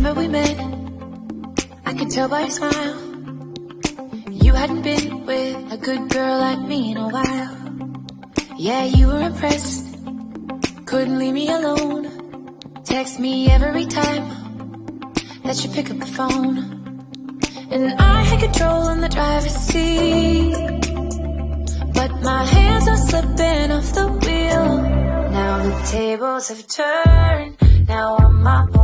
remember we met, I could tell by your smile. You hadn't been with a good girl like me in a while. Yeah, you were impressed, couldn't leave me alone. Text me every time that you pick up the phone. And I had control in the driver's seat, but my hands are slipping off the wheel. Now the tables have turned, now I'm my